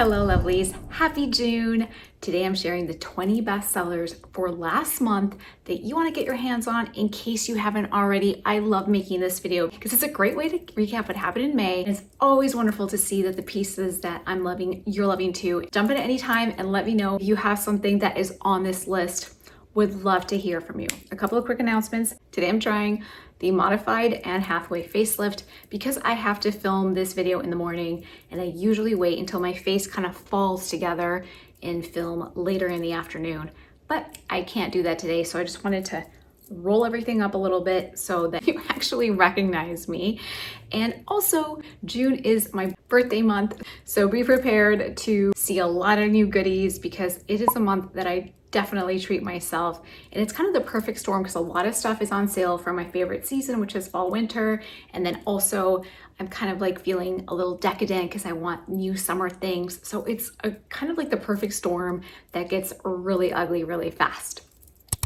Hello lovelies, happy June. Today I'm sharing the 20 bestsellers for last month that you want to get your hands on in case you haven't already. I love making this video because it's a great way to recap what happened in May. It's always wonderful to see that the pieces that I'm loving, you're loving too. Jump in at any time and let me know if you have something that is on this list. Would love to hear from you. A couple of quick announcements. Today I'm trying the modified and halfway facelift because I have to film this video in the morning and I usually wait until my face kind of falls together and film later in the afternoon. But I can't do that today, so I just wanted to roll everything up a little bit so that you actually recognize me. And also, June is my birthday month, so be prepared to see a lot of new goodies because it is a month that I definitely treat myself. And it's kind of the perfect storm because a lot of stuff is on sale for my favorite season, which is fall winter. And then also I'm kind of like feeling a little decadent because I want new summer things. So it's a kind of like the perfect storm that gets really ugly really fast.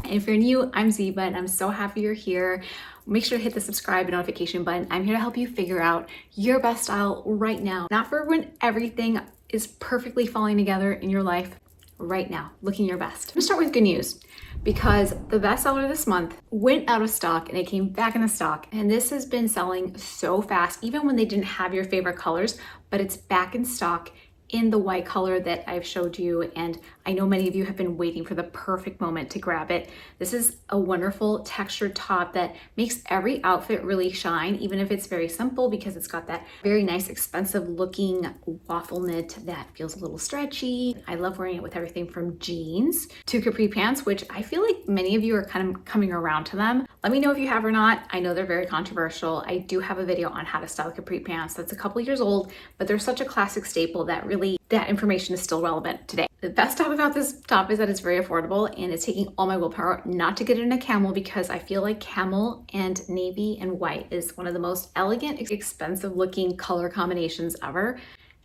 And if you're new, I'm Ziva and I'm so happy you're here. Make sure to hit the subscribe and notification button. I'm here to help you figure out your best style right now. Not for when everything is perfectly falling together in your life. Right now, looking your best. I'm gonna start with good news because the bestseller this month went out of stock and it came back into stock. And this has been selling so fast, even when they didn't have your favorite colors, but it's back in stock in the white color that I've showed you. And I know many of you have been waiting for the perfect moment to grab it. This is a wonderful textured top that makes every outfit really shine, even if it's very simple, because it's got that very nice, expensive looking waffle knit that feels a little stretchy. I love wearing it with everything from jeans to capri pants, which I feel like many of you are kind of coming around to them. Let me know if you have or not. I know they're very controversial. I do have a video on how to style capri pants that's a couple years old, but they're such a classic staple that really that information is still relevant today. The best stuff about this top is that it's very affordable and it's taking all my willpower not to get it in a camel because I feel like camel and navy and white is one of the most elegant, expensive looking color combinations ever.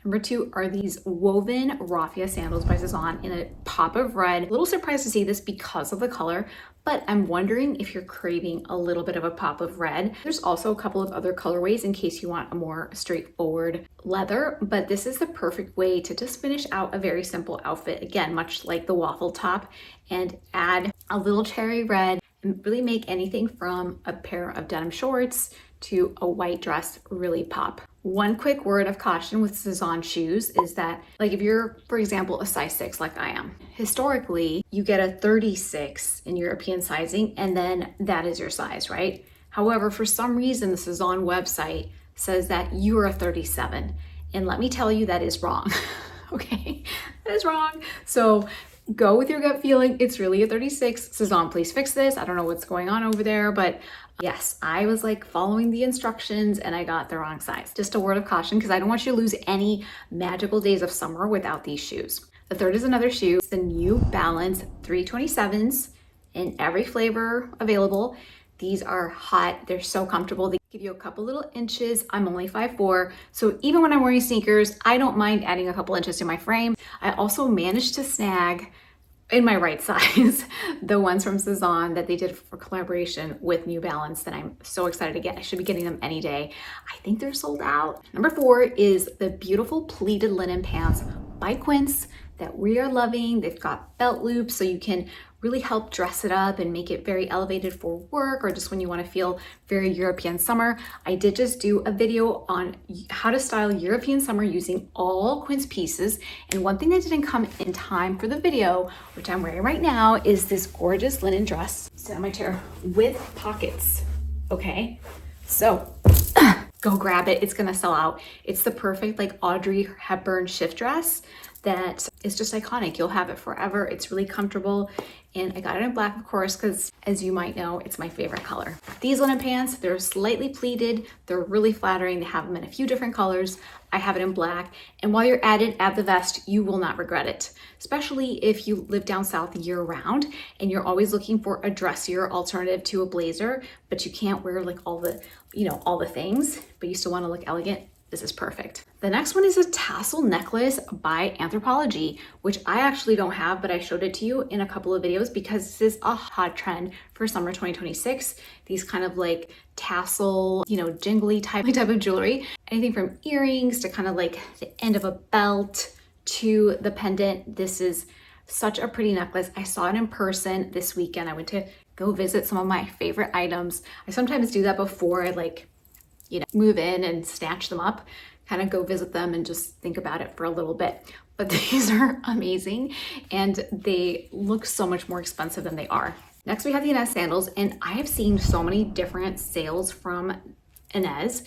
Number two are these woven raffia sandals by Solen in a pop of red. A little surprised to see this because of the color, but I'm wondering if you're craving a little bit of a pop of red. There's also a couple of other colorways in case you want a more straightforward leather, but this is the perfect way to just finish out a very simple outfit. Again, much like the waffle top, and add a little cherry red and really make anything from a pair of denim shorts to a white dress really pop. One quick word of caution with Solen shoes is that, like if you're, for example, a size 6 like I am, historically, you get a 36 in European sizing and then that is your size, right? However, for some reason, the Solen website says that you are a 37. And let me tell you, that is wrong, okay? That is wrong. So go with your gut feeling. It's really a 36. Solen, please fix this. I don't know what's going on over there, but yes, I was like following the instructions and I got the wrong size. Just a word of caution because I don't want you to lose any magical days of summer without these shoes. The third is another shoe. It's the New Balance 327s in every flavor available. These are hot. They're so comfortable. They give you a couple little inches. I'm only 5'4", so even when I'm wearing sneakers, I don't mind adding a couple inches to my frame. I also managed to snag in my right size, the ones from Solen that they did for collaboration with New Balance that I'm so excited to get. I should be getting them any day. I think they're sold out. Number 4 is the beautiful pleated linen pants by Quince that we are loving. They've got belt loops so you can really help dress it up and make it very elevated for work or just when you want to feel very European summer. I did just do a video on how to style European summer using all Quince pieces. And one thing that didn't come in time for the video, which I'm wearing right now, is this gorgeous linen dress, sit on my chair, with pockets, okay? So go grab it, it's gonna sell out. It's the perfect like Audrey Hepburn shift dress that is just iconic. You'll have it forever. It's really comfortable. And I got it in black, of course, because as you might know, it's my favorite color. These linen pants, they're slightly pleated. They're really flattering. They have them in a few different colors. I have it in black. And while you're at it, add the vest. You will not regret it, especially if you live down south year round and you're always looking for a dressier alternative to a blazer, but you can't wear like all the, all the things, but you still want to look elegant. This is perfect. The next one is a tassel necklace by Anthropologie, which I actually don't have, but I showed it to you in a couple of videos because this is a hot trend for summer 2026. These kind of like tassel, jingly type of jewelry. Anything from earrings to kind of like the end of a belt to the pendant. This is such a pretty necklace. I saw it in person this weekend. I went to go visit some of my favorite items. I sometimes do that before I move in and snatch them up, kind of go visit them and just think about it for a little bit. But these are amazing and they look so much more expensive than they are. Next, we have the Inez sandals, and I have seen so many different sales from Inez,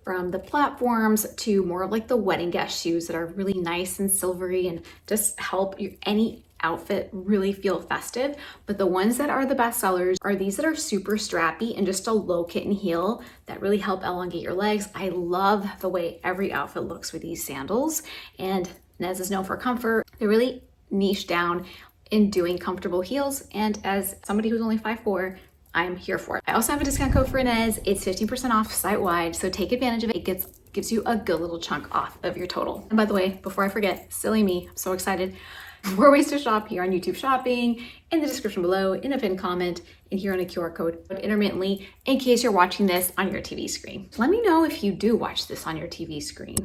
from the platforms to more of like the wedding guest shoes that are really nice and silvery and just help any outfit really feel festive. But the ones that are the best sellers are these that are super strappy and just a low kitten heel that really help elongate your legs. I love the way every outfit looks with these sandals, and Inez is known for comfort. They're really niche down in doing comfortable heels, and as somebody who's only 5'4", I'm here for it. I also have a discount code for Inez. It's 15% off site-wide, so take advantage of it. It gives you a good little chunk off of your total. And by the way, before I forget, silly me, I'm so excited. More ways to shop here on YouTube Shopping, in the description below, in a pinned comment, and here on a QR code intermittently in case you're watching this on your TV screen. Let me know if you do watch this on your TV screen.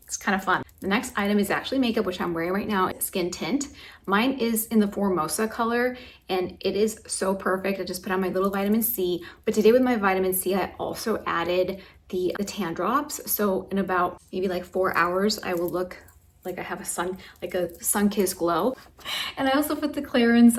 It's kind of fun. The next item is actually makeup, which I'm wearing right now. It's Skin Tint. Mine is in the Formosa color, and it is so perfect. I just put on my little vitamin C, but today with my vitamin C, I also added the tan drops. So in about maybe like 4 hours, I will look like I have a sun-kissed glow. And I also put the Clarins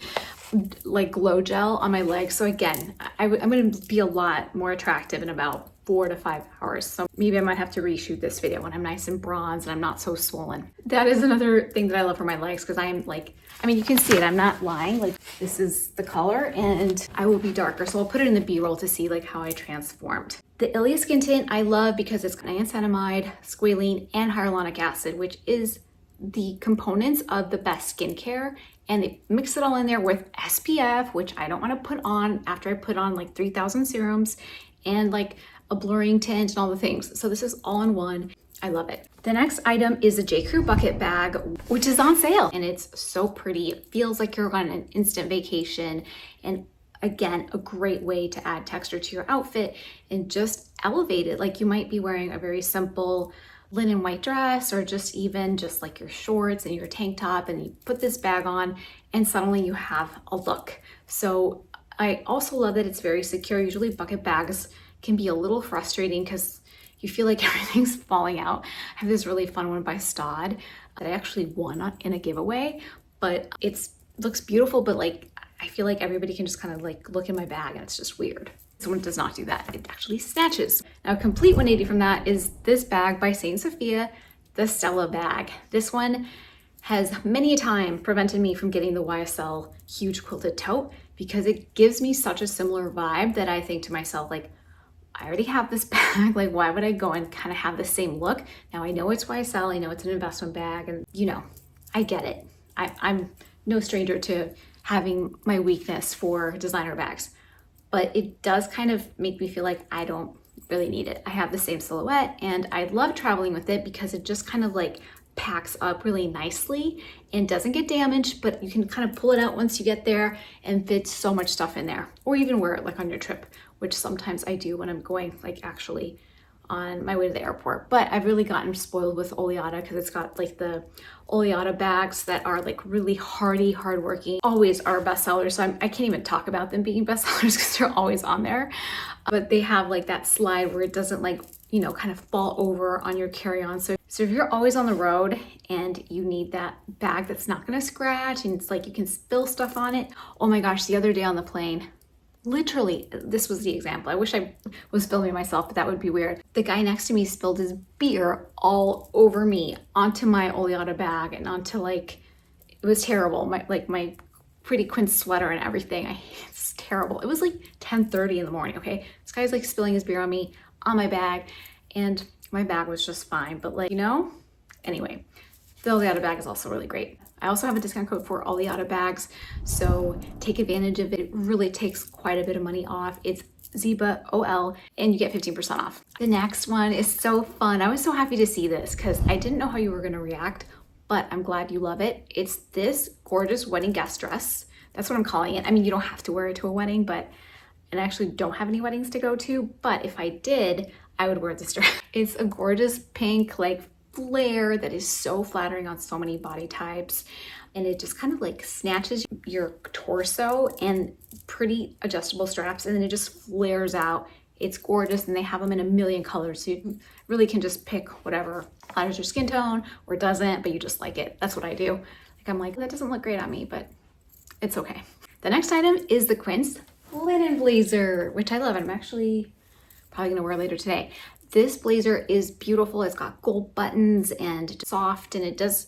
like glow gel on my legs. So again, I'm gonna be a lot more attractive in about 4 to 5 hours. So maybe I might have to reshoot this video when I'm nice and bronzed and I'm not so swollen. That is another thing that I love for my legs, because I am like, I mean, you can see it, I'm not lying. Like, this is the color and I will be darker. So I'll put it in the B-roll to see like how I transformed. The ILIA Skin Tint I love because it's niacinamide, squalene, and hyaluronic acid, which is the components of the best skincare, and they mix it all in there with SPF, which I don't want to put on after I put on like 3,000 serums and like a blurring tint and all the things. So this is all in one. I love it. The next item is a J.CREW bucket bag, which is on sale, and it's so pretty. It feels like you're on an instant vacation, and again, a great way to add texture to your outfit and just elevate it. Like, you might be wearing a very simple linen white dress, or just even just like your shorts and your tank top, and you put this bag on and suddenly you have a look. So I also love that it's very secure. Usually bucket bags can be a little frustrating because you feel like everything's falling out. I have this really fun one by Stod that I actually won in a giveaway, but it looks beautiful, but like I feel like everybody can just kind of like look in my bag and it's just weird. This one does not do that. It actually snatches. Now, a complete 180 from that is this bag by SOFIA, the Stella bag. This one has many a time prevented me from getting the YSL huge quilted tote, because it gives me such a similar vibe that I think to myself, like, I already have this bag, like why would I go and kind of have the same look? Now I know it's YSL, I know it's an investment bag, and you know, I get it. I'm no stranger to having my weakness for designer bags, but it does kind of make me feel like I don't really need it. I have the same silhouette and I love traveling with it because it just kind of like packs up really nicely and doesn't get damaged, but you can kind of pull it out once you get there and fit so much stuff in there, or even wear it like on your trip, which sometimes I do when I'm going like actually on my way to the airport. But I've really gotten spoiled with Aota because it's got like the Aota bags that are like really hardy, hardworking, always are bestsellers. So I can't even talk about them being bestsellers because they're always on there. But they have like that slide where it doesn't like, you know, kind of fall over on your carry-on. So if you're always on the road and you need that bag that's not gonna scratch and it's like you can spill stuff on it. Oh my gosh, the other day on the plane, literally, this was the example. I wish I was filming myself, but that would be weird. The guy next to me spilled his beer all over me, onto my Aota bag and onto like, it was terrible. My pretty quince sweater and everything. It's terrible. It was like 10:30 in the morning, okay? This guy's like spilling his beer on me, on my bag, and my bag was just fine. But like, you know, anyway, the Aota bag is also really great. I also have a discount code for all the Aota bags, so take advantage of it. It really takes quite a bit of money off. It's Ziba OL, and you get 15% off. The next one is so fun. I was so happy to see this because I didn't know how you were gonna react, but I'm glad you love it. It's this gorgeous wedding guest dress. That's what I'm calling it. I mean, you don't have to wear it to a wedding, and I actually don't have any weddings to go to, but if I did, I would wear this dress. It's a gorgeous pink, like flare that is so flattering on so many body types. And it just kind of like snatches your torso, and pretty adjustable straps, and then it just flares out. It's gorgeous, and they have them in a million colors, so you really can just pick whatever flatters your skin tone or doesn't, but you just like it. That's what I do. Like, I'm like, that doesn't look great on me, but it's okay. The next item is the Quince linen blazer, which I love, and I'm actually probably gonna wear later today. This blazer is beautiful. It's got gold buttons and soft, and it does,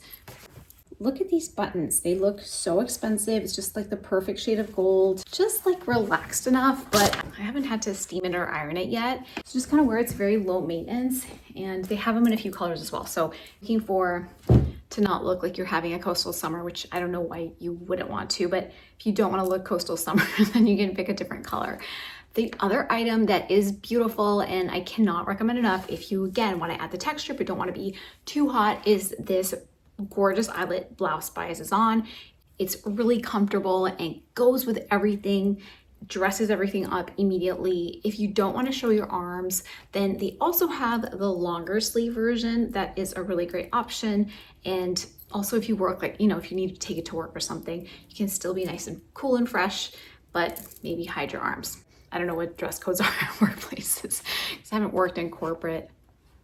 look at these buttons. They look so expensive. It's just like the perfect shade of gold, just like relaxed enough, but I haven't had to steam it or iron it yet. It's just kind of where it's very low maintenance, and they have them in a few colors as well. So looking for to not look like you're having a coastal summer, which I don't know why you wouldn't want to, but if you don't want to look coastal summer, then you can pick a different color. The other item that is beautiful, and I cannot recommend enough if you again want to add the texture but don't want to be too hot, is this gorgeous eyelet blouse by Zazan. It's really comfortable and goes with everything, dresses everything up immediately. If you don't want to show your arms, then they also have the longer sleeve version that is a really great option. And also if you work, like, you know, if you need to take it to work or something, you can still be nice and cool and fresh, but maybe hide your arms. I don't know what dress codes are at workplaces, because I haven't worked in corporate,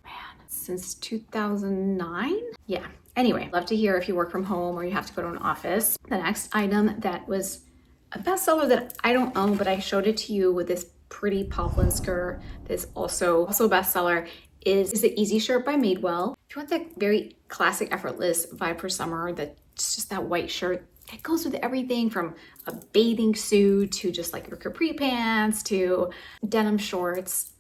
man, since 2009. Yeah. Anyway, love to hear if you work from home or you have to go to an office. The next item that was a bestseller that I don't own, but I showed it to you with this pretty poplin skirt that's also a bestseller, is the Easy Shirt by Madewell. If you want that very classic effortless vibe for summer, that's just that white shirt that goes with everything from a bathing suit to just like your capri pants to denim shorts,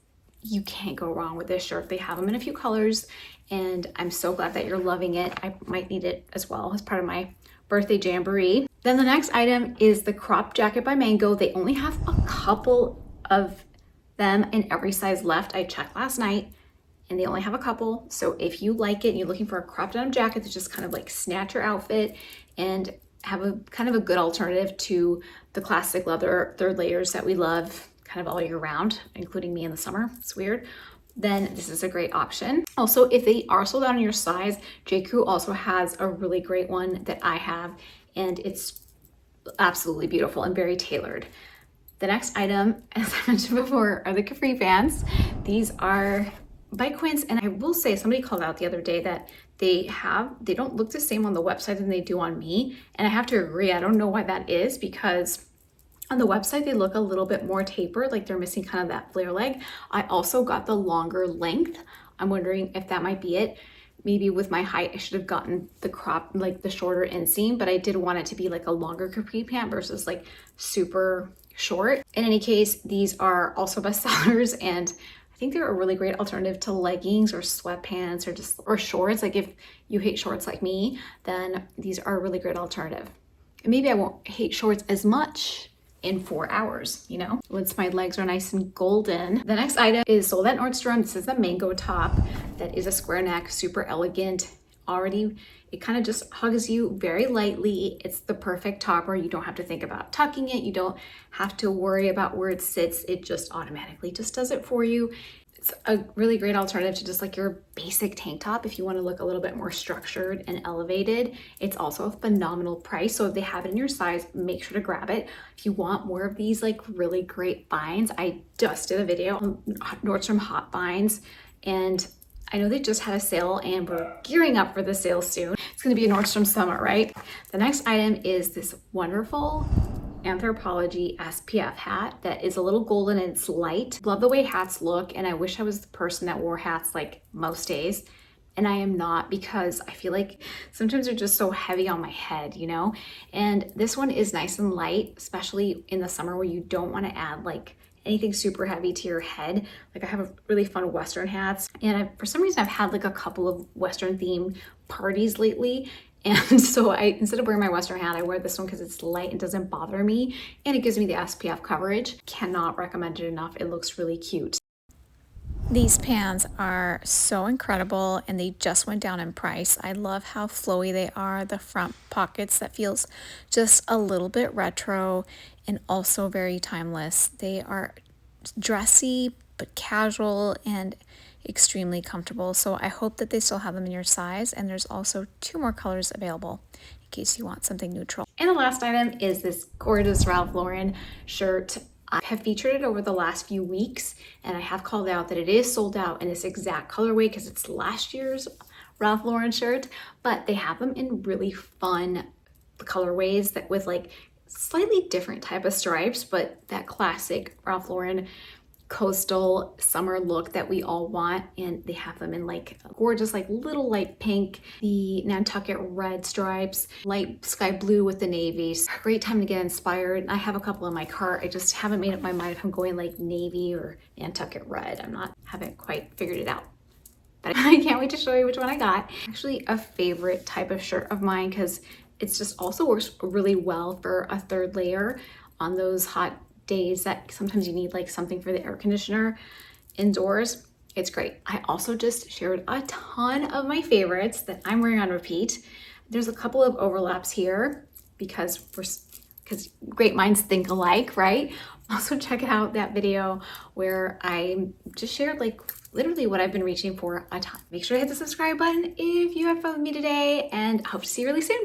you can't go wrong with this shirt. They have them in a few colors, and I'm so glad that you're loving it. I might need it as well as part of my birthday jamboree. Then the next item is the crop jacket by Mango. They only have a couple of them in every size left. I checked last night and they only have a couple. So if you like it and you're looking for a crop denim jacket to just kind of like snatch your outfit and have a kind of a good alternative to the classic leather third layers that we love kind of all year round, including me in the summer, it's weird, then this is a great option. Also, if they are sold out in your size, J.CREW also has a really great one that I have, and it's absolutely beautiful and very tailored. The next item, as I mentioned before, are the capri pants. These are by Quince, and I will say, somebody called out the other day that they don't look the same on the website than they do on me, and I have to agree. I don't know why that is, because on the website, they look a little bit more tapered, like they're missing kind of that flare leg. I also got the longer length. I'm wondering if that might be it. Maybe with my height, I should have gotten the crop, like the shorter inseam, but I did want it to be like a longer capri pant versus like super short. In any case, these are also bestsellers, and I think they're a really great alternative to leggings or sweatpants or shorts. Like if you hate shorts like me, then these are a really great alternative. And maybe I won't hate shorts as much in 4 hours, you know, once my legs are nice and golden. The next item is sold at Nordstrom. This is the mango top that is a square neck, super elegant. Already, it kind of just hugs you very lightly. It's the perfect top where you don't have to think about tucking it. You don't have to worry about where it sits. It just automatically just does it for you. It's a really great alternative to just like your basic tank top if you want to look a little bit more structured and elevated. It's also a phenomenal price, so if they have it in your size, make sure to grab it. If you want more of these like really great finds, I just did a video on Nordstrom Hot Finds, and I know they just had a sale and we're gearing up for the sale soon. It's going to be a Nordstrom summer, right? The next item is this wonderful Anthropologie SPF hat that is a little golden and it's light. Love the way hats look, and I wish I was the person that wore hats like most days, and I am not, because I feel like sometimes they're just so heavy on my head, you know? And this one is nice and light, especially in the summer where you don't want to add like anything super heavy to your head. Like I have a really fun Western hats, and for some reason I've had like a couple of Western themed parties lately. And so instead of wearing my Western hat, I wear this one because it's light and doesn't bother me, and it gives me the SPF coverage. Cannot recommend it enough. It looks really cute. These pants are so incredible, and they just went down in price. I love how flowy they are. The front pockets that feels just a little bit retro and also very timeless. They are dressy but casual and extremely comfortable. So I hope that they still have them in your size, and there's also 2 more colors available in case you want something neutral. And the last item is this gorgeous Ralph Lauren shirt. I have featured it over the last few weeks, and I have called out that it is sold out in this exact colorway because it's last year's Ralph Lauren shirt, but they have them in really fun colorways that with like slightly different type of stripes, but that classic Ralph Lauren coastal summer look that we all want. And they have them in like gorgeous like little light pink, the Nantucket red stripes, light sky blue with the navies. Great time to get inspired. I have a couple in my cart. I just haven't made up my mind if I'm going like navy or Nantucket red. Haven't quite figured it out, but I can't wait to show you which one I got. Actually a favorite type of shirt of mine because it's just also works really well for a 3rd layer on those hot days that sometimes you need like something for the air conditioner indoors. It's great. I also just shared a ton of my favorites that I'm wearing on repeat. There's a couple of overlaps here because great minds think alike, right? Also check out that video where I just shared like literally what I've been reaching for a ton. Make sure to hit the subscribe button if you have fun with me today, and I hope to see you really soon.